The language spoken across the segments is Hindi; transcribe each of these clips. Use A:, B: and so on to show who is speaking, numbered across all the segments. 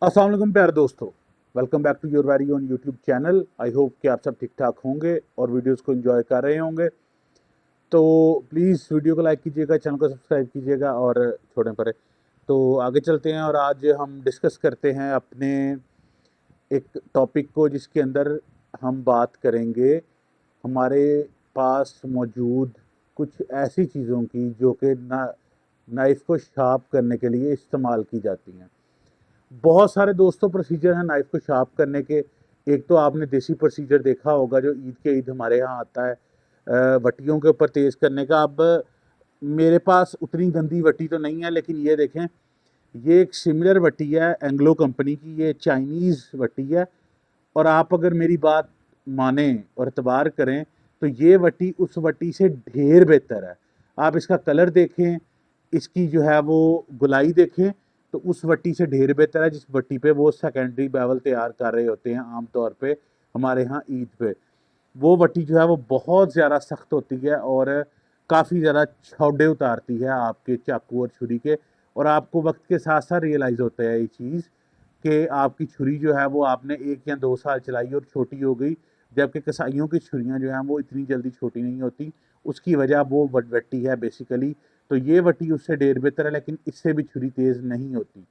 A: अस्सलाम वालेकुम प्यारे दोस्तों, welcome back to your very own YouTube channel. I hope कि आप सब ठीक ठाक होंगे और वीडियोस को एंजॉय कर रहे होंगे। तो प्लीज़ वीडियो को लाइक कीजिएगा, चैनल को सब्सक्राइब कीजिएगा और छोड़ें परे। तो आगे चलते हैं और आज हम डिस्कस करते हैं अपने एक टॉपिक को, जिसके अंदर हम बात करेंगे हमारे पास मौजूद कुछ ऐसी चीज़ों की जो कि नाइफ़ को शार्प करने के लिए इस्तेमाल की जाती हैं। बहुत सारे दोस्तों प्रोसीजर हैं नाइफ को शार्प करने के। एक तो आपने देसी प्रोसीजर देखा होगा जो ईद के ईद हमारे यहाँ आता है, वटियों के ऊपर तेज़ करने का। अब मेरे पास उतनी गंदी वटी तो नहीं है, लेकिन ये देखें, ये एक सिमिलर वटी है एंग्लो कंपनी की, ये चाइनीज़ वटी है। और आप अगर मेरी बात माने और एतबार करें तो ये वटी उस वटी से ढेर बेहतर है। आप इसका कलर देखें, इसकी जो है वो गुलाई देखें, तो उस वटी से ढेर बेहतर है जिस वटी पे वो सेकेंडरी बैवल तैयार कर रहे होते हैं आम तौर पे हमारे यहाँ ईद पे। वो वटी जो है वो बहुत ज़्यादा सख्त होती है और काफ़ी ज़्यादा छौड़े उतारती है आपके चाकू और छुरी के। और आपको वक्त के साथ साथ रियलाइज़ होता है ये चीज़ कि आपकी छुरी जो है वो आपने 1 या 2 साल चलाई और छोटी हो गई, जबकि कसाइयों की छुरियाँ जो हैं वो इतनी जल्दी छोटी नहीं होती। उसकी वजह वो वटी है बेसिकली। तो ये वटी उससे ढेर बेहतर है, लेकिन इससे भी छुरी तेज़ नहीं होती।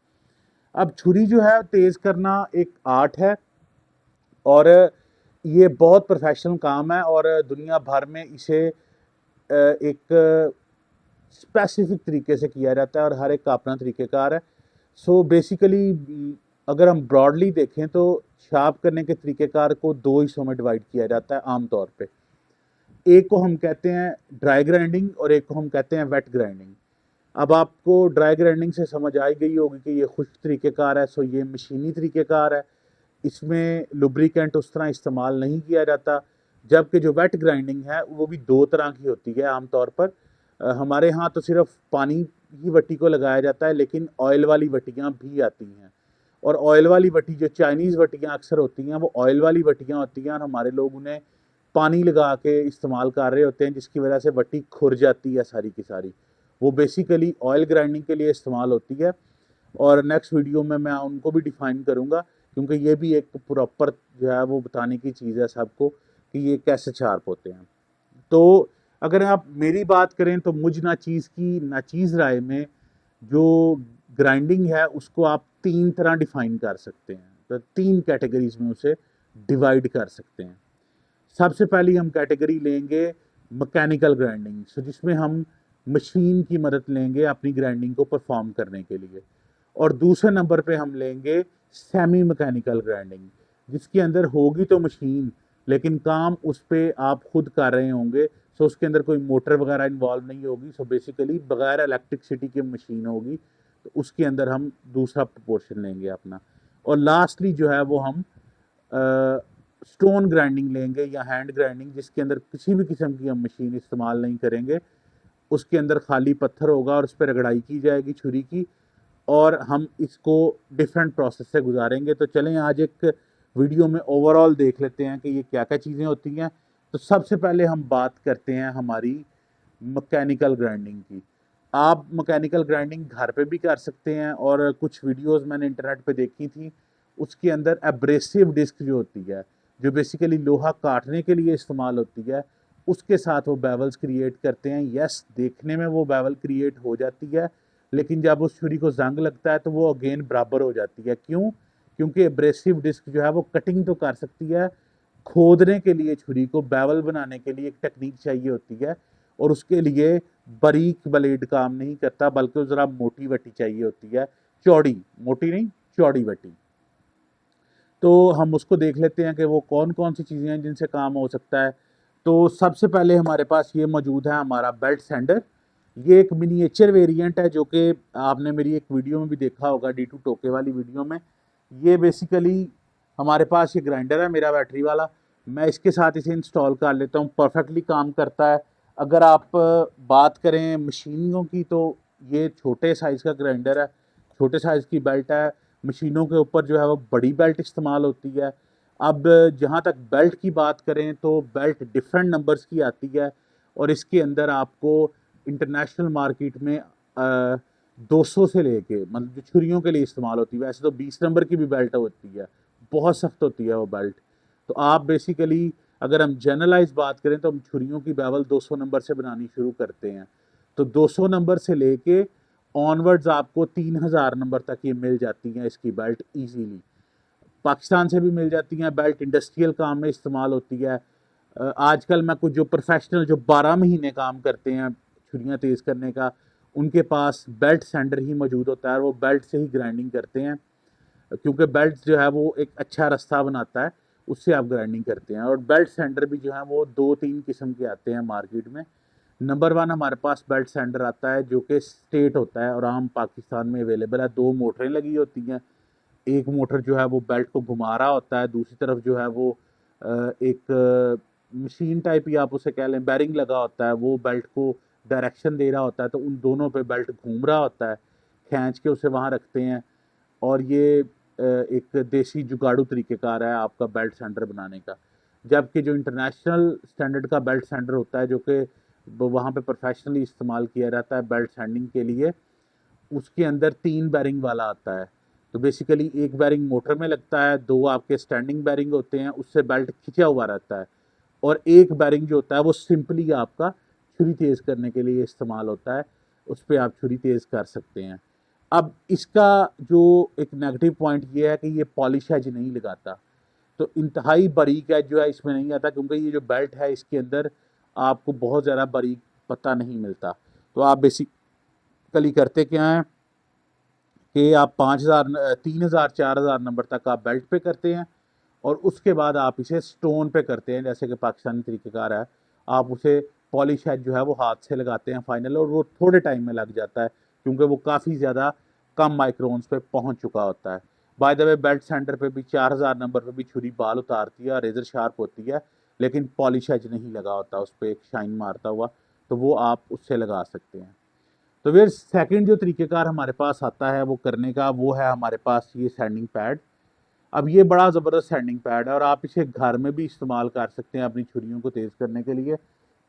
A: अब छुरी जो है तेज़ करना एक आर्ट है और ये बहुत प्रोफेशनल काम है और दुनिया भर में इसे एक स्पेसिफिक तरीके से किया जाता है और हर एक का अपना तरीक़ेकार है। सो बेसिकली अगर हम ब्रॉडली देखें तो शार्प करने के तरीक़ेकार को 2 हिस्सों में डिवाइड किया जाता है आम तौर पे। एक को हम कहते हैं ड्राई ग्राइंडिंग और एक को हम कहते हैं वेट ग्राइंडिंग। अब आपको ड्राई ग्राइंडिंग से समझ आ ही गई होगी कि ये खुश्क तरीक़ेकार है, सो ये मशीनी तरीक़ेकार है। इसमें लुब्रिकेंट उस तरह इस्तेमाल नहीं किया जाता। जबकि जो वेट ग्राइंडिंग है वो भी 2 तरह की होती है आम तौर पर। हमारे यहाँ तो सिर्फ़ पानी की वटी को लगाया जाता है, लेकिन ऑयल वाली वटियाँ भी आती हैं। और ऑयल वाली वटी जो चाइनीज़ वटियाँ अक्सर होती हैं वो ऑयल वाली वटियाँ होती हैं और हमारे लोग उन्हें पानी लगा के इस्तेमाल कर रहे होते हैं, जिसकी वजह से वटी खुर जाती है सारी की सारी। वो बेसिकली ऑयल ग्राइंडिंग के लिए इस्तेमाल होती है और नेक्स्ट वीडियो में मैं उनको भी डिफ़ाइन करूँगा, क्योंकि ये भी एक प्रॉपर जो है वो बताने की चीज़ है सबको कि ये कैसे शार्प होते हैं। तो अगर आप मेरी बात करें तो मुझ नाचीज़ की नाचीज़ राय में जो ग्राइंडिंग है उसको आप 3 तरह डिफ़ाइन कर सकते हैं। तो 3 कैटेगरीज़ में उसे डिवाइड कर सकते हैं। सबसे पहली हम कैटेगरी लेंगे मैकेनिकल ग्राइंडिंग, सो जिसमें हम मशीन की मदद लेंगे अपनी ग्राइंडिंग को परफॉर्म करने के लिए। और दूसरे नंबर पे हम लेंगे सेमी मैकेनिकल ग्राइंडिंग, जिसके अंदर होगी तो मशीन, लेकिन काम उस पे आप खुद कर रहे होंगे। सो उसके अंदर कोई मोटर वगैरह इन्वॉल्व नहीं होगी। सो बेसिकली बगैर इलेक्ट्रिसिटी की मशीन होगी। तो उसके अंदर हम दूसरा प्रोपोर्शन लेंगे अपना। और लास्टली जो है वो हम स्टोन ग्राइंडिंग लेंगे या हैंड ग्राइंडिंग, जिसके अंदर किसी भी किस्म की हम मशीन इस्तेमाल नहीं करेंगे। उसके अंदर खाली पत्थर होगा और उस पर रगड़ाई की जाएगी छुरी की, और हम इसको डिफरेंट प्रोसेस से गुजारेंगे। तो चलें आज एक वीडियो में ओवरऑल देख लेते हैं कि ये क्या क्या चीज़ें होती हैं। तो सबसे पहले हम बात करते हैं हमारी मैकेनिकल ग्राइंडिंग की। आप मैकेनिकल ग्राइंडिंग घर पे भी कर सकते हैं और कुछ वीडियोस मैंने इंटरनेट पे देखी थी, उसके अंदर एब्रेसिव डिस्क जो होती है, जो बेसिकली लोहा काटने के लिए इस्तेमाल होती है, उसके साथ वो बेवल्स क्रिएट करते हैं। यस, देखने में वो बेवल क्रिएट हो जाती है, लेकिन जब उस छुरी को जंग लगता है तो वो अगेन बराबर हो जाती है। क्यों? क्योंकि एब्रेसिव डिस्क जो है वो कटिंग तो कर सकती है, खोदने के लिए छुरी को बेवल बनाने के लिए एक टेक्निक चाहिए होती है, और उसके लिए बारीक ब्लेड काम नहीं करता, बल्कि ज़रा मोटी वटी चाहिए होती है। चौड़ी, मोटी नहीं, चौड़ी वटी। तो हम उसको देख लेते हैं कि वो कौन-कौन सी चीज़ें हैं जिनसे काम हो सकता है। तो सबसे पहले हमारे पास ये मौजूद है हमारा बेल्ट सैंडर। ये एक मिनिएचर वेरिएंट है जो कि आपने मेरी एक वीडियो में भी देखा होगा, D2 टोके वाली वीडियो में। ये बेसिकली हमारे पास ये ग्राइंडर है मेरा बैटरी वाला। मैं इसके साथ इसे इंस्टॉल कर लेता हूँ, परफेक्टली काम करता है। अगर आप बात करें मशीनों की तो ये छोटे साइज़ का ग्राइंडर है, छोटे साइज़ की बेल्ट है। मशीनों के ऊपर जो है वो बड़ी बेल्ट इस्तेमाल होती है। अब जहाँ तक बेल्ट की बात करें तो बेल्ट डिफरेंट नंबर्स की आती है और इसके अंदर आपको इंटरनेशनल मार्केट में 200 से लेके, मतलब जो छुरियों के लिए इस्तेमाल होती है, वैसे तो 20 नंबर की भी बेल्ट होती है, बहुत सख्त होती है वो बेल्ट। तो आप बेसिकली अगर हम जनरलाइज बात करें तो हम छुरियों की बैवल 200 नंबर से बनानी शुरू करते हैं। तो 200 नंबर से लेके ऑनवर्ड्स आपको 3000 नंबर तक ये मिल जाती हैं इसकी बेल्ट ईजीली। पाकिस्तान से भी मिल जाती हैं बेल्ट, इंडस्ट्रियल काम में इस्तेमाल होती है। आजकल मैं कुछ जो प्रोफेशनल जो 12 महीने काम करते हैं छुरियाँ तेज़ करने का, उनके पास बेल्ट सैंडर ही मौजूद होता है, वो बेल्ट से ही ग्राइंडिंग करते हैं, क्योंकि बेल्ट जो है वो एक अच्छा रास्ता बनाता है, उससे आप ग्राइंडिंग करते हैं। और बेल्ट सैंडर भी जो है वो 2-3 किस्म के आते हैं मार्केट में। नंबर 1 हमारे पास बेल्ट सैंडर आता है जो कि स्ट्रेट होता है और आम पाकिस्तान में अवेलेबल है। 2 मोटरें लगी होती हैं, एक मोटर जो है वो बेल्ट को घुमा रहा होता है, दूसरी तरफ जो है वो एक मशीन टाइप ही आप उसे कह लें, बैरिंग लगा होता है, वो बेल्ट को डायरेक्शन दे रहा होता है। तो उन दोनों पे बेल्ट घूम रहा होता है, खींच के उसे वहाँ रखते हैं। और ये एक देसी जुगाड़ू तरीक़ेकार है आपका बेल्ट सैंडर बनाने का। जबकि जो इंटरनेशनल स्टैंडर्ड का बेल्ट सैंडर होता है, जो कि वहाँ पे प्रोफेशनली इस्तेमाल किया जाता है बेल्ट सैंडिंग के लिए, उसके अंदर 3 बैरिंग वाला आता है। तो बेसिकली एक बैरिंग मोटर में लगता है, 2 आपके स्टैंडिंग बैरिंग होते हैं, उससे बेल्ट खिंचा हुआ रहता है, और एक बैरिंग जो होता है वो सिंपली आपका छुरी तेज़ करने के लिए इस्तेमाल होता है, उस पे आप छुरी तेज़ कर सकते हैं। अब इसका जो एक नेगेटिव पॉइंट ये है कि ये पॉलिश एज नहीं लगाता, तो इंतहाई बारीक एज जो है इसमें नहीं आता, क्योंकि ये जो बेल्ट है इसके अंदर आपको बहुत ज़्यादा बारीक पता नहीं मिलता। तो आप बेसिकली करते क्या हैं कि आप 5000 3000 4000 नंबर तक आप बेल्ट पे करते हैं, और उसके बाद आप इसे स्टोन पे करते हैं, जैसे कि पाकिस्तानी तरीक़ेकार है। आप उसे पॉलिश हेड जो है वो हाथ से लगाते हैं फाइनल, और वो थोड़े टाइम में लग जाता है, क्योंकि वो काफ़ी ज़्यादा कम माइक्रोन्स पे पहुंच चुका होता है। By the way belt centre पे भी 4000 नंबर पे भी छुरी बाल उतारती है और रेजर शार्प होती है, लेकिन पॉलिश एज नहीं लगा होता उस पर एक शाइन मारता हुआ, तो वो आप उससे लगा सकते हैं। तो फिर सेकंड जो तरीक़ेकार हमारे पास आता है वो करने का, वो है हमारे पास ये सैंडिंग पैड। अब ये बड़ा ज़बरदस्त सैंडिंग पैड है, और आप इसे घर में भी इस्तेमाल कर सकते हैं अपनी छुरियों को तेज़ करने के लिए।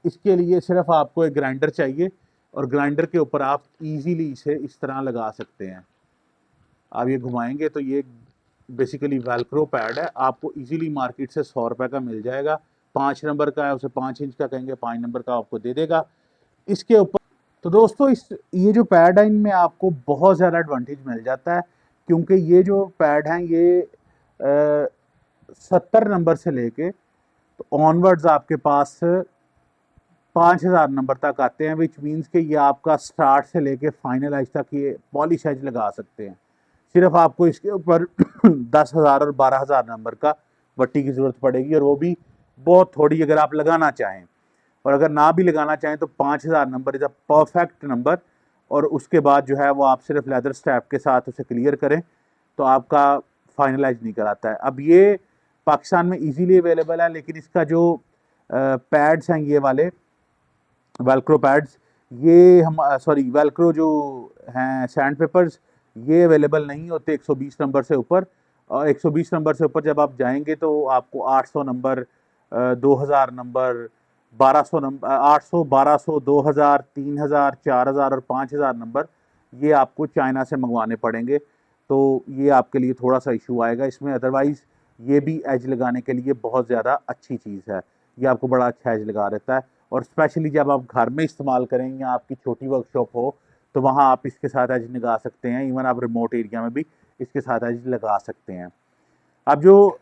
A: इसके लिए सिर्फ आपको एक ग्राइंडर चाहिए, और ग्राइंडर के ऊपर आप इजीली इसे इस तरह लगा सकते हैं। आप ये घुमाएंगे तो ये बेसिकली वेलक्रो पैड है, आपको इजीली मार्केट से 100 रुपये का मिल जाएगा। 5 नंबर का है, उसे 5 इंच का कहेंगे, 5 नंबर का आपको दे देगा। इसके ऊपर तो दोस्तों ये जो पैड है इनमें आपको बहुत ज़्यादा एडवांटेज मिल जाता है, क्योंकि ये जो पैड हैं ये 70 नंबर से लेके तो ऑनवर्ड्स आपके पास 5000 नंबर तक आते हैं, विच मीन्स कि ये आपका स्टार्ट से लेके फाइनल एज तक ये पॉलिश एज लगा सकते हैं। सिर्फ आपको इसके ऊपर 10,000 और 12,000 नंबर का पट्टी की ज़रूरत पड़ेगी, और वो भी बहुत थोड़ी अगर आप लगाना चाहें। और अगर ना भी लगाना चाहें तो 5000 number is a perfect number, और उसके बाद जो है वो आप सिर्फ लेदर स्ट्रैप के साथ उसे क्लियर करें तो आपका फाइनलाइज नहीं कराता है। अब ये पाकिस्तान में इजीली अवेलेबल है, लेकिन इसका जो पैड्स हैं ये वाले वेलक्रो पैड्स, ये हम सॉरी वेलक्रो जो हैं सैंड पेपर्स, ये अवेलेबल नहीं होते 120 नंबर से ऊपर। और 120 नंबर से ऊपर जब आप जाएंगे तो आपको 800 नंबर, 2000 नंबर, 1200 नंबर, 800, 1200, 2000, 3000, 4000 और 5000 नंबर ये आपको चाइना से मंगवाने पड़ेंगे। तो ये आपके लिए थोड़ा सा इशू आएगा इसमें। अदरवाइज़ ये भी एज लगाने के लिए बहुत ज़्यादा अच्छी चीज़ है, ये आपको बड़ा अच्छा एज लगा रहता है। और स्पेशली जब आप घर में इस्तेमाल करें या आपकी छोटी वर्कशॉप हो तो वहाँ आप इसके साथ एज लगा सकते हैं। इवन आप रिमोट एरिया में भी इसके साथ एज लगा सकते हैं। अब जो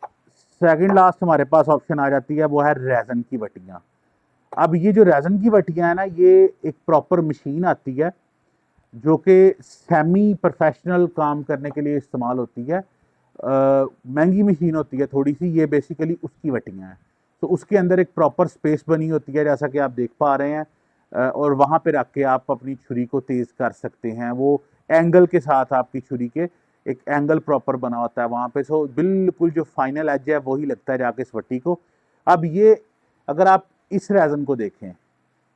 A: सेकंड लास्ट हमारे पास ऑप्शन आ जाती है वो है रेजन की वटियाँ। अब ये जो रेजन की वटियाँ है ना, ये एक प्रॉपर मशीन आती है जो कि सेमी प्रोफेशनल काम करने के लिए इस्तेमाल होती है। महंगी मशीन होती है थोड़ी सी, ये बेसिकली उसकी वटियाँ हैं। तो उसके अंदर एक प्रॉपर स्पेस बनी होती है जैसा कि आप देख पा रहे हैं, और वहाँ पे रख के आप अपनी छुरी को तेज़ कर सकते हैं। वो एंगल के साथ आपकी छुरी के एक एंगल प्रॉपर बना होता है वहाँ पे, सो बिल्कुल जो फाइनल एज है वही लगता है जाके इस वट्टी को। अब ये अगर आप इस रेजन को देखें,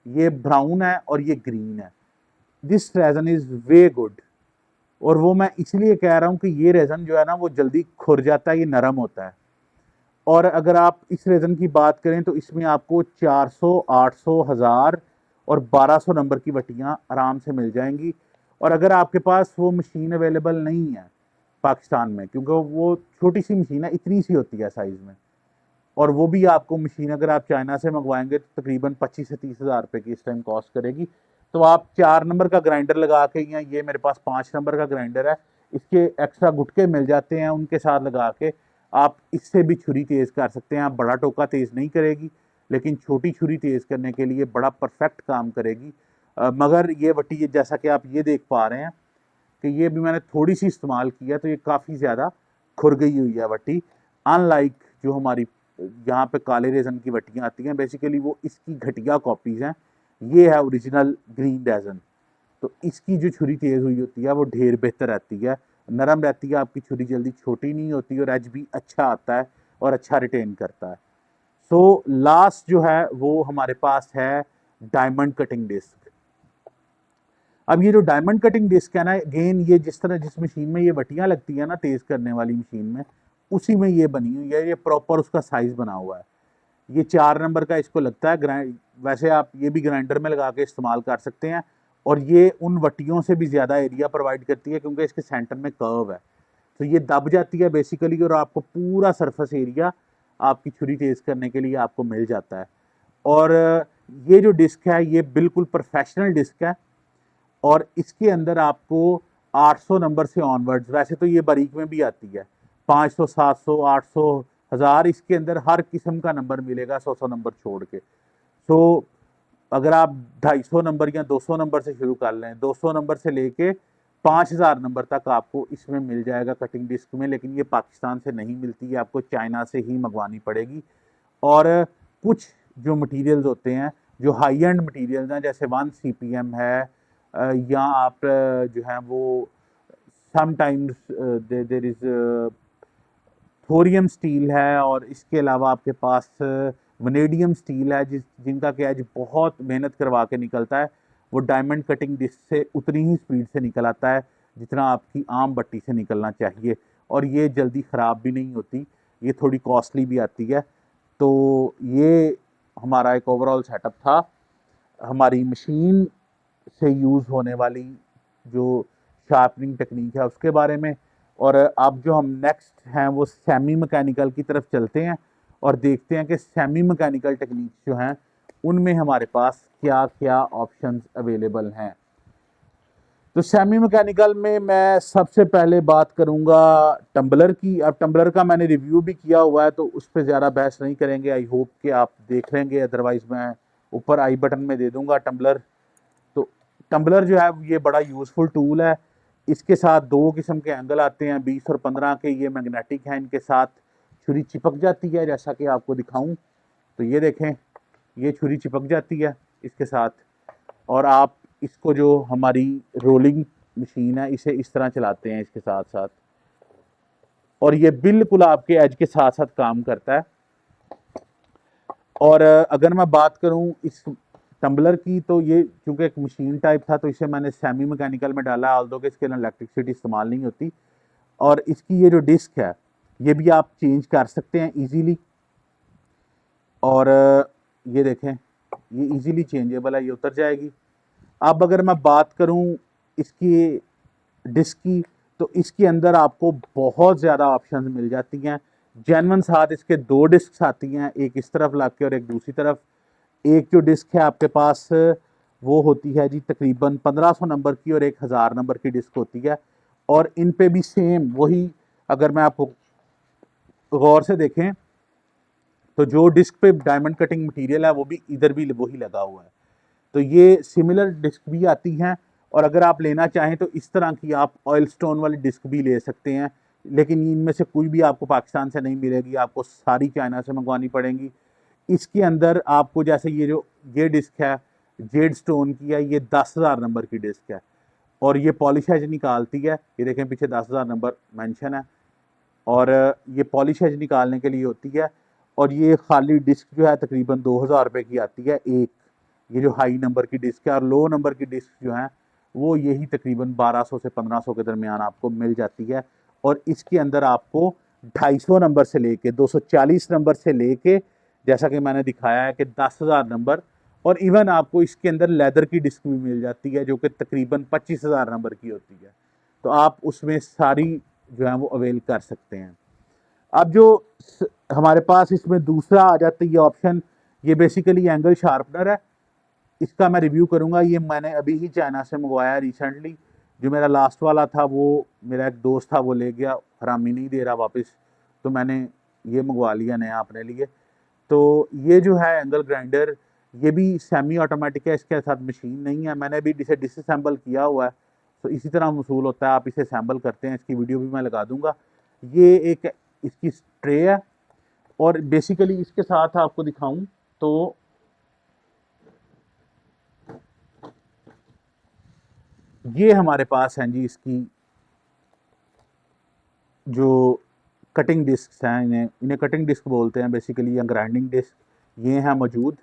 A: ये ब्राउन है और ये ग्रीन है। This reason is way good, और वो मैं इसलिए कह रहा हूँ कि ये रेजन जो है ना वो जल्दी खुर जाता है, ये नरम होता है। और अगर आप इस रेजन की बात करें तो इसमें आपको 400, 800, 1000 और 1200 नंबर की वटियाँ आराम से मिल जाएंगी। और अगर आपके पास वो मशीन अवेलेबल नहीं है पाकिस्तान में, क्योंकि वो छोटी सी मशीन है, इतनी सी होती है साइज़ में, और वो भी आपको मशीन अगर आप चाइना से मंगवाएंगे तो तकरीबन 25 से 30 हज़ार रुपये की इस टाइम कॉस्ट करेगी। तो आप 4 नंबर का ग्राइंडर लगा के, या ये मेरे पास 5 नंबर का ग्राइंडर है, इसके एक्स्ट्रा गुटके मिल जाते हैं, उनके साथ लगा के आप इससे भी छुरी तेज़ कर सकते हैं। आप बड़ा टोका तेज़ नहीं करेगी, लेकिन छोटी छुरी तेज़ करने के लिए बड़ा परफेक्ट काम करेगी। मगर ये वटी जैसा कि आप ये देख पा रहे हैं कि ये भी मैंने थोड़ी सी इस्तेमाल किया तो ये काफ़ी ज़्यादा खुर गई हुई है वटी। अनलाइक जो हमारी यहाँ पे काले रेजन की वटियाँ आती हैं, बेसिकली वो इसकी घटिया कॉपीज़ हैं। ये है ओरिजिनल ग्रीन रेजन। तो इसकी जो छुरी तेज़ हुई होती है वो ढेर बेहतर रहती है, नरम रहती है, आपकी छुरी जल्दी छोटी नहीं होती और एज भी अच्छा आता है और अच्छा रिटेन करता है। सो लास्ट जो है वो हमारे पास है डायमंड कटिंग डिस्क। अब ये जो डायमंड कटिंग डिस्क है ना, अगेन ये जिस तरह जिस मशीन में ये वटियाँ लगती है ना तेज़ करने वाली मशीन में, उसी में ये बनी हुई है, ये प्रॉपर उसका साइज़ बना हुआ है। ये 4 नंबर का इसको लगता है ग्राइंड, वैसे आप ये भी ग्राइंडर में लगा के इस्तेमाल कर सकते हैं, और ये उन वटियों से भी ज़्यादा एरिया प्रोवाइड करती है क्योंकि इसके सेंटर में कर्व है। तो ये दब जाती है बेसिकली, और आपको पूरा सरफेस एरिया आपकी छुरी तेज़ करने के लिए आपको मिल जाता है। और ये जो डिस्क है ये बिल्कुल प्रोफेशनल डिस्क है, और इसके अंदर आपको 800 नंबर से ऑनवर्ड्स, वैसे तो ये बारीक में भी आती है, 500, 700, 800, 1000, इसके अंदर हर किस्म का नंबर मिलेगा 100 नंबर छोड़ के। सो अगर आप 250 नंबर या 200 नंबर से शुरू कर लें, 200 नंबर से लेके 5000 नंबर तक आपको इसमें मिल जाएगा कटिंग डिस्क में, लेकिन ये पाकिस्तान से नहीं मिलती है, आपको चाइना से ही मंगवानी पड़ेगी। और कुछ जो मटेरियल्स होते हैं, जो हाई एंड मटेरियल्स हैं, जैसे 1 CPM है, या आप जो है वो sometimes there is thorium steel है, और इसके अलावा आपके पास वनेडियम स्टील है, जिनका क्या है बहुत मेहनत करवा के निकलता है। वो डायमंड कटिंग डिस्क से उतनी ही स्पीड से निकल आता है जितना आपकी आम बट्टी से निकलना चाहिए, और ये जल्दी ख़राब भी नहीं होती, ये थोड़ी कॉस्टली भी आती है। तो ये हमारा एक ओवरऑल सेटअप था हमारी मशीन से यूज़ होने वाली जो शार्पनिंग टेक्निक है उसके बारे में। और अब जो हम नेक्स्ट हैं वो सेमी मैकेनिकल की तरफ चलते हैं और देखते हैं कि सेमी मैकेनिकल टेक्निक्स जो हैं उनमें हमारे पास क्या क्या ऑप्शंस अवेलेबल हैं। तो सेमी मैकेनिकल में मैं सबसे पहले बात करूंगा टम्बलर की। अब टम्बलर का मैंने रिव्यू भी किया हुआ है तो उस पर ज़्यादा बहस नहीं करेंगे, आई होप कि आप देख लेंगे, अदरवाइज़ मैं ऊपर आई बटन में दे दूंगा टम्बलर। तो टम्बलर जो है ये बड़ा यूज़फुल टूल है। इसके साथ 2 किस्म के एंगल आते हैं, 20 और 15 के, ये मैग्नेटिक हैं, इनके साथ छुरी चिपक जाती है, जैसा कि आपको दिखाऊं तो ये देखें, ये छुरी चिपक जाती है इसके साथ, और आप इसको जो हमारी रोलिंग मशीन है इसे इस तरह चलाते हैं इसके साथ साथ, और ये बिल्कुल आपके एज के साथ साथ काम करता है। और अगर मैं बात करूं इस टम्बलर की, तो ये चूंकि एक मशीन टाइप था तो इसे मैंने सेमी मैकेनिकल में डाला, ऑल्दो कि इसके अंदर इलेक्ट्रिसिटी इस्तेमाल नहीं होती। और इसकी ये जो डिस्क है ये भी आप चेंज कर सकते हैं इजीली, और ये देखें ये इजीली चेंजेबल है, ये उतर जाएगी। अब अगर मैं बात करूं इसकी डिस्क की, तो इसके अंदर आपको बहुत ज़्यादा ऑप्शंस मिल जाती हैं। जेन्युइन साथ इसके 2 डिस्क आती हैं, एक इस तरफ ला के और एक दूसरी तरफ। एक जो डिस्क है आपके पास वो होती है जी तकरीबन 1500 नंबर की, और एक 1000 नंबर की डिस्क होती है, और इन पे भी सेम वही, अगर मैं आपको गौर से देखें तो जो डिस्क पे डायमंड कटिंग मटेरियल है वो भी इधर भी वही लगा हुआ है। तो ये सिमिलर डिस्क भी आती हैं, और अगर आप लेना चाहें तो इस तरह की आप ऑयल स्टोन वाली डिस्क भी ले सकते हैं, लेकिन इनमें से कोई भी आपको पाकिस्तान से नहीं मिलेगी, आपको सारी चाइना से मंगवानी पड़ेंगी। इसके अंदर आपको जैसे ये डिस्क है जेड स्टोन की है, ये 10,000 नंबर की डिस्क है, और ये पॉलिश एज निकालती है, ये देखें पीछे 10,000 नंबर मेंशन है, और ये पॉलिश एज निकालने के लिए होती है। और ये खाली डिस्क जो है तकरीबन 2000 रुपये की आती है एक, ये जो हाई नंबर की डिस्क है, और लो नंबर की डिस्क जो है वो यही तकरीबन 1200 से 1500 के दरमियान आपको मिल जाती है। और इसके अंदर आपको 250 नंबर से लेके 240 नंबर से लेके, जैसा कि मैंने दिखाया है कि 10,000 नंबर और इवन आपको इसके अंदर लेदर की डिस्क भी मिल जाती है जो कि तकरीबन 25,000 नंबर की होती है। तो आप उसमें सारी जो है वो अवेल कर सकते हैं। अब जो हमारे पास इसमें दूसरा आ जाता है ये ऑप्शन, ये बेसिकली एंगल शार्पनर है। इसका मैं रिव्यू करूंगा। ये मैंने अभी ही चाइना से मंगवाया रिसेंटली। जो मेरा लास्ट वाला था वो मेरा एक दोस्त था, वो ले गया, हरामी नहीं दे रहा वापस, तो मैंने ये मंगवा लिया नया अपने लिए। तो ये जो है एंगल ग्राइंडर, ये भी सेमी ऑटोमेटिक है, इसके साथ मशीन नहीं है। मैंने भी इसे डिसअसेंबल किया हुआ है, तो इसी तरह मसूल होता है, आप इसे असेंबल करते हैं। इसकी वीडियो भी मैं लगा दूंगा। ये एक इसकी ट्रे है, और बेसिकली इसके साथ आपको दिखाऊं तो ये हमारे पास हैं जी इसकी जो कटिंग डिस्क हैं, इन्हें कटिंग डिस्क बोलते हैं बेसिकली, या ग्राइंडिंग डिस्क, ये हैं मौजूद।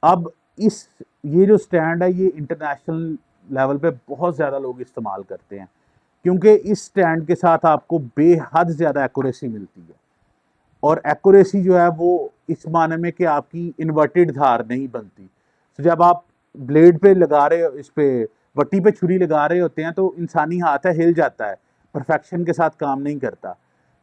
A: अब ये जो स्टैंड है ये इंटरनेशनल लेवल पे बहुत ज़्यादा लोग इस्तेमाल करते हैं, क्योंकि इस स्टैंड के साथ आपको बेहद ज़्यादा एक्यूरेसी मिलती है। और एक्यूरेसी जो है वो इस माने में कि आपकी इन्वर्टेड धार नहीं बनती। तो जब आप ब्लेड पे लगा रहे हो, इस पे वट्टी पे छुरी लगा रहे होते हैं, तो इंसानी हाथ है हिल जाता है, परफेक्शन के साथ काम नहीं करता।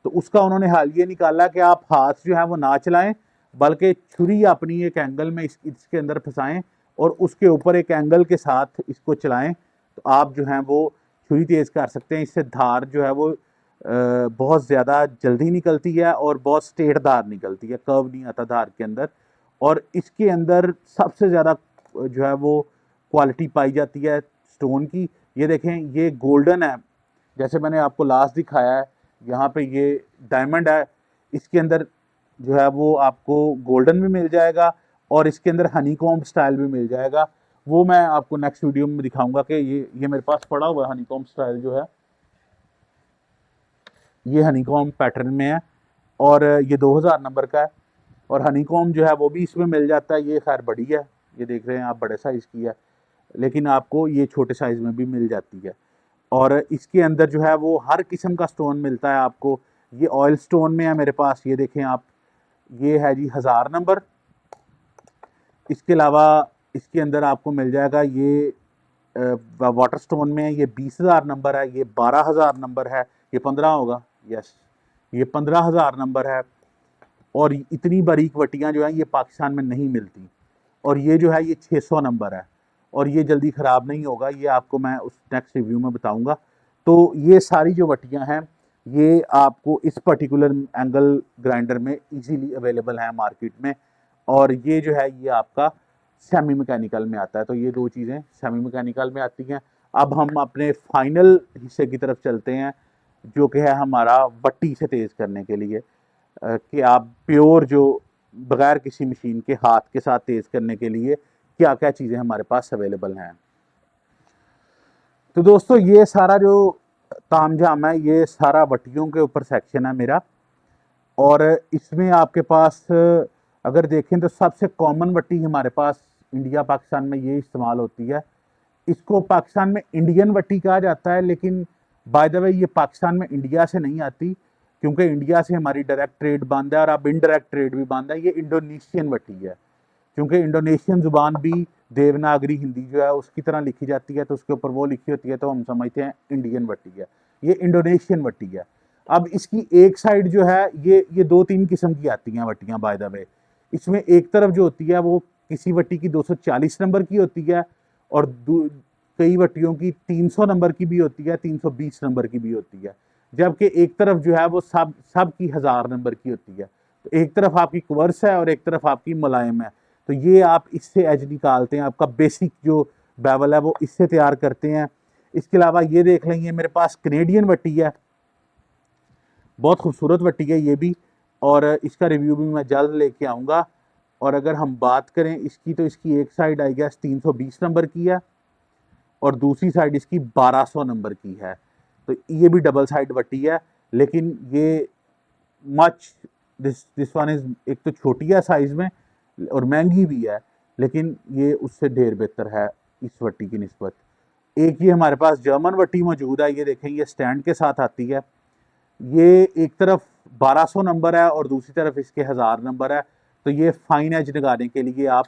A: तो उसका उन्होंने हल ये निकाला कि आप हाथ जो है वो ना चलाएं, बल्कि छुरी अपनी एक एंगल में इसके अंदर फंसाएं और उसके ऊपर एक एंगल के साथ इसको चलाएं, तो आप जो है वो छुरी तेज़ कर सकते हैं। इससे धार जो है वो बहुत ज़्यादा जल्दी निकलती है और बहुत स्ट्रेट धार निकलती है, कर्व नहीं आता धार के अंदर। और इसके अंदर सबसे ज़्यादा जो है वो क्वालिटी पाई जाती है स्टोन की। ये देखें, ये गोल्डन है, जैसे मैंने आपको लास्ट दिखाया है, यहाँ पे ये डायमंड है। इसके अंदर जो है वो आपको गोल्डन भी मिल जाएगा और इसके अंदर हनीकॉम्ब स्टाइल भी मिल जाएगा। वो मैं आपको नेक्स्ट वीडियो में दिखाऊंगा कि ये मेरे पास पड़ा हुआ है हनीकॉम्ब स्टाइल जो है, ये हनीकॉम्ब पैटर्न में है और ये 2000 नंबर का है। और हनीकॉम्ब जो है वो भी इसमें मिल जाता है। ये खैर बड़ी है, ये देख रहे हैं आप, बड़े साइज़ की है, लेकिन आपको ये छोटे साइज़ में भी मिल जाती है। और इसके अंदर जो है वो हर किस्म का स्टोन मिलता है आपको। ये ऑयल स्टोन में है मेरे पास, ये देखें आप, ये है जी 1000 नंबर। इसके अलावा इसके अंदर आपको मिल जाएगा ये वाटर स्टोन में, ये 20,000 नंबर है, ये 12,000 नंबर है, ये 15 होगा, यस, ये 15,000 नंबर है। और इतनी बारीक वटियाँ जो हैं ये पाकिस्तान में नहीं मिलती। और ये जो है ये 600 नंबर है और ये जल्दी ख़राब नहीं होगा, ये आपको मैं उस नेक्स्ट रिव्यू में बताऊंगा। तो ये सारी जो वटियाँ हैं ये आपको इस पर्टिकुलर एंगल ग्राइंडर में इजीली अवेलेबल हैं मार्केट में। और ये जो है ये आपका सेमी मैकेनिकल में आता है। तो ये दो चीज़ें सेमी मैकेनिकल में आती हैं। अब हम अपने फाइनल हिस्से की तरफ चलते हैं, जो कि है हमारा वट्टी से तेज़ करने के लिए, कि आप प्योर जो बगैर किसी मशीन के हाथ के साथ तेज़ करने के लिए क्या क्या चीज़ें हमारे पास अवेलेबल हैं। तो दोस्तों ये सारा जो तामझाम है ये सारा वट्टियों के ऊपर सेक्शन है मेरा। और इसमें आपके पास अगर देखें तो सबसे कॉमन वट्टी हमारे पास इंडिया पाकिस्तान में ये इस्तेमाल होती है। इसको पाकिस्तान में इंडियन वट्टी कहा जाता है, लेकिन बाय द वे ये पाकिस्तान में इंडिया से नहीं आती, क्योंकि इंडिया से हमारी डायरेक्ट ट्रेड बंद है और अब इनडायरेक्ट ट्रेड भी बंद है। ये इंडोनेशियन वट्टी है, क्योंकि इंडोनेशियन ज़ुबान भी देवनागरी हिंदी जो है उसकी तरह लिखी जाती है, तो उसके ऊपर वो लिखी होती है, तो हम समझते हैं इंडियन वट्टी है। ये इंडोनेशियन वट्टी है। अब इसकी एक साइड जो है ये 2-3 किस्म की आती हैं वट्टियाँ बाय द वे। इसमें एक तरफ जो होती है वो किसी वट्टी की 240 नंबर की होती है और कई वट्टियों की 300 नंबर की भी होती है, 320 नंबर की भी होती है। जबकि एक तरफ जो है वो सब की 1000 नंबर की होती है। तो एक तरफ आपकी कवर्स है और एक तरफ आपकी मुलायम है। तो ये आप इससे एज निकालते हैं, आपका बेसिक जो बेवल है वो इससे तैयार करते हैं। इसके अलावा ये देख लेंगे, मेरे पास कनेडियन वट्टी है, बहुत खूबसूरत वट्टी है ये भी, और इसका रिव्यू भी मैं जल्द लेके आऊँगा। और अगर हम बात करें इसकी, तो इसकी एक साइड आई गेस 320 नंबर की है और दूसरी साइड इसकी 1200 नंबर की है। तो ये भी डबल साइड वट्टी है, लेकिन ये मच दिस वन इज़, एक तो छोटी है साइज़ में और महंगी भी है, लेकिन ये उससे ढेर बेहतर है इस वट्टी की निस्बत। एक ये हमारे पास जर्मन वट्टी मौजूद है, ये देखें, ये स्टैंड के साथ आती है। ये एक तरफ 1200 नंबर है और दूसरी तरफ इसके 1000 नंबर है। तो ये फाइन एज लगाने के लिए आप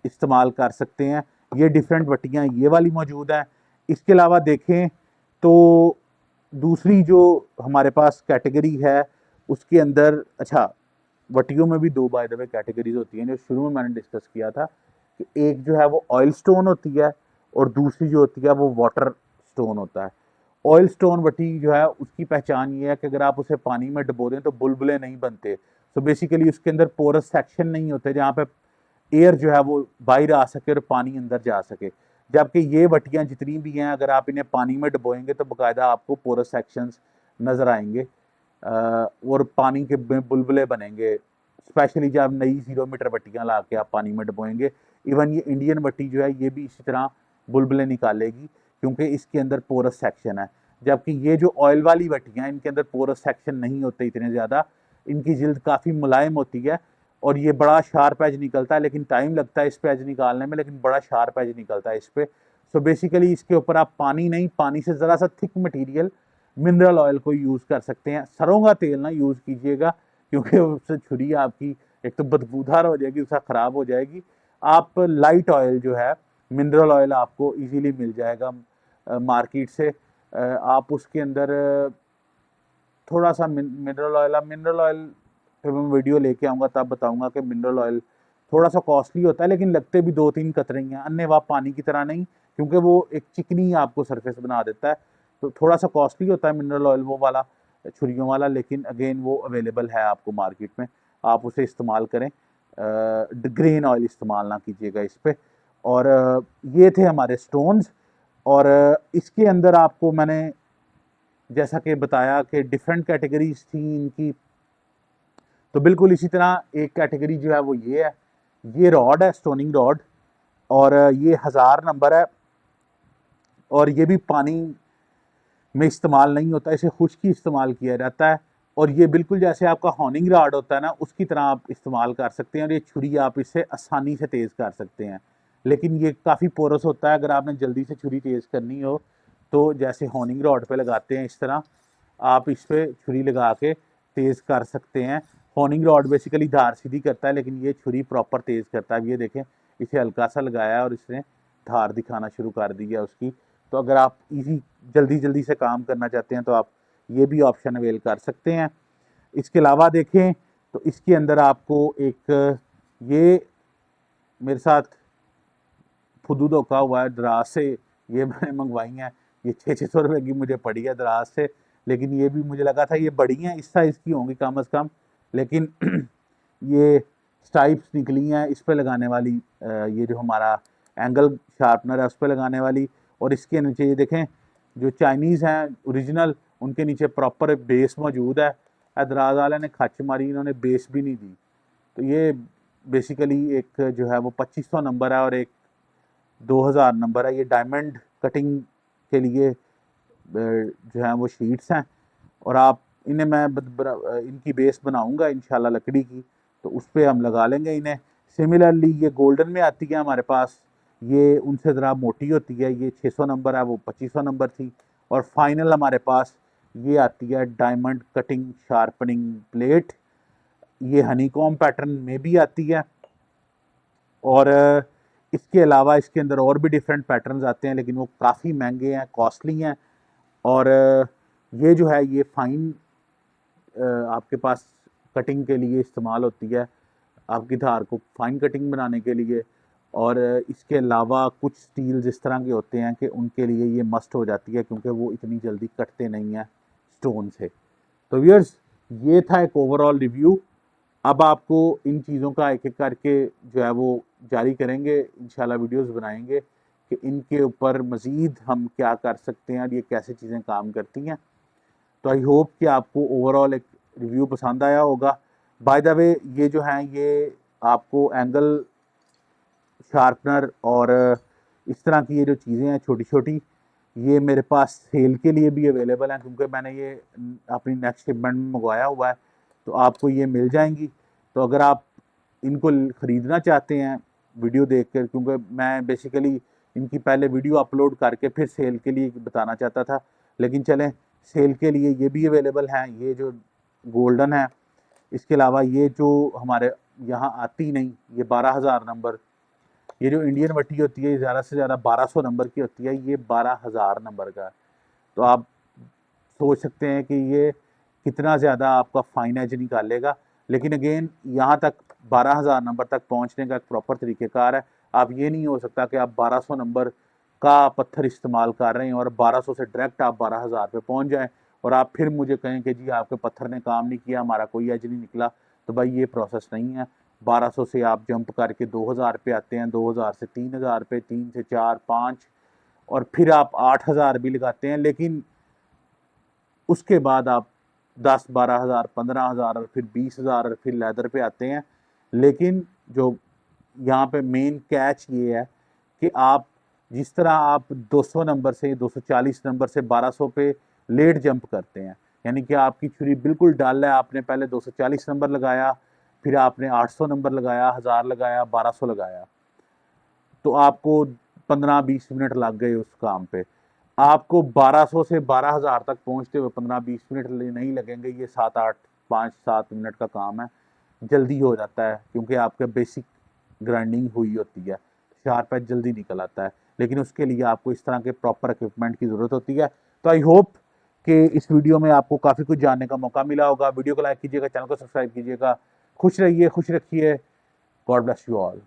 A: इस्तेमाल कर सकते हैं। ये डिफरेंट वट्टियाँ ये वाली मौजूद हैं। इसके अलावा देखें तो दूसरी जो हमारे पास कैटेगरी है उसके अंदर, अच्छा वट्टियों में भी दो बाय द वे कैटेगरीज होती हैं जो शुरू में मैंने डिस्कस किया था कि एक जो है वो ऑयल स्टोन होती है और दूसरी जो होती है वो वाटर स्टोन होता है। ऑयल स्टोन वट्टी जो है उसकी पहचान ये है कि अगर आप उसे पानी में डुबो दें तो बुलबुले नहीं बनते। तो बेसिकली उसके अंदर पोरस सेक्शन नहीं होते जहाँ पे एयर जो है वो बाहर आ सके और पानी अंदर जा सके। जबकि ये वट्टियाँ जितनी भी हैं अगर आप इन्हें पानी में डुबोएंगे तो बाकायदा आपको पोरस सेक्शंस नज़र आएंगे और पानी के बुलबुले बनेंगे, स्पेशली जब नई 0 मीटर वट्टियाँ ला के आप पानी में डुबोएंगे। इवन ये इंडियन वट्टी जो है ये भी इसी तरह बुलबुले निकालेगी क्योंकि इसके अंदर पोरस सेक्शन है। जबकि ये जो ऑयल वाली वट्टियाँ इनके अंदर पोरस सेक्शन नहीं होते इतने ज़्यादा, इनकी जिल्द काफ़ी मुलायम होती है और ये बड़ा शार्प एज निकलता है, लेकिन टाइम लगता है इस पे एज निकालने में, लेकिन बड़ा शार्प एज निकलता है इस पे। सो बेसिकली इसके ऊपर आप पानी नहीं, पानी से ज़रा सा थिक मटेरियल मिनरल ऑयल को यूज़ कर सकते हैं। सरों का तेल ना यूज़ कीजिएगा क्योंकि उससे छुरी आपकी एक तो बदबूदार हो जाएगी, दूसरा ख़राब हो जाएगी। आप लाइट ऑयल जो है मिनरल ऑयल आपको इजीली मिल जाएगा मार्केट से। आप उसके अंदर थोड़ा सा मिनरल ऑयल फिर मैं वीडियो लेके आऊँगा तब बताऊँगा कि मिनरल ऑयल थोड़ा सा कॉस्टली होता है लेकिन लगते भी 2-3 कतरे ही हैं, अन्य पानी की तरह नहीं, क्योंकि वो एक चिकनी आपको सरफेस बना देता है। तो थोड़ा सा कॉस्टली होता है मिनरल ऑयल वो वाला, छुरियों वाला, लेकिन अगेन वो अवेलेबल है आपको मार्केट में, आप उसे इस्तेमाल करें। ग्रेन ऑयल इस्तेमाल ना कीजिएगा इस पर। और ये थे हमारे स्टोन्स। और इसके अंदर आपको मैंने जैसा कि बताया कि डिफरेंट कैटेगरीज थी इनकी, तो बिल्कुल इसी तरह एक कैटेगरी जो है वो ये है, ये रॉड है स्टोनिंग रॉड और ये 1000 नंबर है और ये भी पानी में इस्तेमाल नहीं होता, इसे खुश्की इस्तेमाल किया जाता है। और ये बिल्कुल जैसे आपका हॉर्निंग रॉड होता है ना उसकी तरह आप इस्तेमाल कर सकते हैं और ये छुरी आप इससे आसानी से तेज़ कर सकते हैं। लेकिन ये काफ़ी पोरस होता है, अगर आपने जल्दी से छुरी तेज़ करनी हो तो जैसे हॉर्निंग रॉड पे लगाते हैं इस तरह आप इस पर छुरी लगा के तेज़ कर सकते हैं। हॉर्निंग रॉड बेसिकली धार सीधी करता है लेकिन ये छुरी प्रॉपर तेज़ करता है। ये देखें इसे हल्का सा लगाया है और इसने धार दिखाना शुरू कर दी है उसकी। तो अगर आप इजी जल्दी से काम करना चाहते हैं तो आप ये भी ऑप्शन अवेल कर सकते हैं। इसके अलावा देखें तो इसके अंदर आपको एक ये मेरे साथ फुदू धोखा हुआ है दराज से, ये मैंने मंगवाई हैं, ये 600 रुपये की मुझे पड़ी है दराज से, लेकिन ये भी मुझे लगा था ये बड़ी हैं, इस साइज़ की होंगी कम अज़ कम, लेकिन ये स्ट्राइप्स निकली हैं इस पे लगाने वाली, ये जो हमारा एंगल शार्पनर है उस पर लगाने वाली। और इसके नीचे ये देखें जो चाइनीज़ हैं ओरिजिनल, उनके नीचे प्रॉपर बेस मौजूद है। दराज वाले ने खच मारी, इन्होंने बेस भी नहीं दी। तो ये बेसिकली एक जो है वो 2500 नंबर है और एक 2000 नंबर है। ये डायमंड कटिंग के लिए जो है वो शीट्स हैं और आप इन्हें मैं इनकी बेस बनाऊंगा इंशाल्लाह लकड़ी की, तो उस पर हम लगा लेंगे इन्हें। सिमिलरली ये गोल्डन में आती है हमारे पास, ये उनसे ज़रा मोटी होती है, ये 600 नंबर है वो 2500 नंबर थी। और फाइनल हमारे पास ये आती है डायमंड कटिंग शार्पनिंग प्लेट, ये हनीकॉम पैटर्न में भी आती है। और इसके अलावा इसके अंदर और भी डिफरेंट पैटर्न्स आते हैं लेकिन वो काफ़ी महंगे हैं, कॉस्टली हैं। और ये जो है ये फाइन आपके पास कटिंग के लिए इस्तेमाल होती है, आपकी धार को फाइन कटिंग बनाने के लिए। और इसके अलावा कुछ स्टील्स इस तरह के होते हैं कि उनके लिए ये मस्ट हो जाती है क्योंकि वो इतनी जल्दी कटते नहीं हैं स्टोन से। तो व्यूअर्स ये था एक ओवरऑल रिव्यू। अब आपको इन चीज़ों का एक एक करके जो है वो जारी करेंगे, इंशाल्लाह वीडियोस बनाएंगे कि इनके ऊपर मज़ीद हम क्या कर सकते हैं और ये कैसे चीज़ें काम करती हैं। तो आई होप कि आपको ओवरऑल एक रिव्यू पसंद आया होगा। बाय द वे ये जो हैं ये आपको एंगल शार्पनर और इस तरह की ये जो चीज़ें हैं छोटी छोटी, ये मेरे पास सेल के लिए भी अवेलेबल हैं क्योंकि मैंने ये अपनी नेक्स्ट शिपमेंट में मंगवाया हुआ है, तो आपको ये मिल जाएंगी। तो अगर आप इनको ख़रीदना चाहते हैं वीडियो देखकर, क्योंकि मैं बेसिकली इनकी पहले वीडियो अपलोड करके फिर सेल के लिए बताना चाहता था, लेकिन चलें सेल के लिए ये भी अवेलेबल हैं, ये जो गोल्डन है। इसके अलावा ये जो हमारे यहाँ आती नहीं, ये 12000 नंबर, ये जो इंडियन भट्टी होती है ज़्यादा से ज़्यादा 1200 नंबर की होती है, ये 12,000 नंबर का है। तो आप सोच सकते हैं कि ये कितना ज़्यादा आपका फाइन एज निकालेगा। लेकिन अगेन यहाँ तक 12,000 नंबर तक पहुँचने का एक प्रॉपर तरीक़ेकार है। आप ये नहीं हो सकता कि आप 1200 नंबर का पत्थर इस्तेमाल कर रहे हैं और 1200 से डायरेक्ट आप 12,000 पे पहुँच जाएँ और आप फिर मुझे कहें कि जी आपके पत्थर ने काम नहीं किया, हमारा कोई एज नहीं निकला। तो भाई ये प्रोसेस नहीं है। 1200 से आप जंप करके 2000 पे आते हैं, 2000 से 3000 पे, 3 से 4, 5 और फिर आप 8000 भी लगाते हैं। लेकिन उसके बाद आप 10, 12,000, 15,000 और फिर 20,000 और फिर लेदर पे आते हैं। लेकिन जो यहाँ पे मेन कैच ये है कि आप जिस तरह आप 200 नंबर से 240 नंबर से 1200 पे लेट जंप करते हैं, यानी कि आपकी छुरी बिल्कुल डल है, आपने पहले 240 नंबर लगाया, फिर आपने 800 नंबर लगाया, 1000 लगाया, 1200 लगाया, तो आपको 15-20 मिनट लग गए उस काम पे। आपको 1200 से 12,000 तक पहुँचते हुए 15-20 मिनट नहीं लगेंगे, ये 7-8 5-7 मिनट का काम है, जल्दी हो जाता है क्योंकि आपका बेसिक ग्राइंडिंग हुई होती है, शार्प एज जल्दी निकल आता है। लेकिन उसके लिए आपको इस तरह के प्रॉपर इक्विपमेंट की ज़रूरत होती है। तो आई होप कि इस वीडियो में आपको काफ़ी कुछ जानने का मौका मिला होगा। वीडियो को लाइक कीजिएगा, चैनल को सब्सक्राइब कीजिएगा। खुश रहिए, खुश रखिए। God bless you all.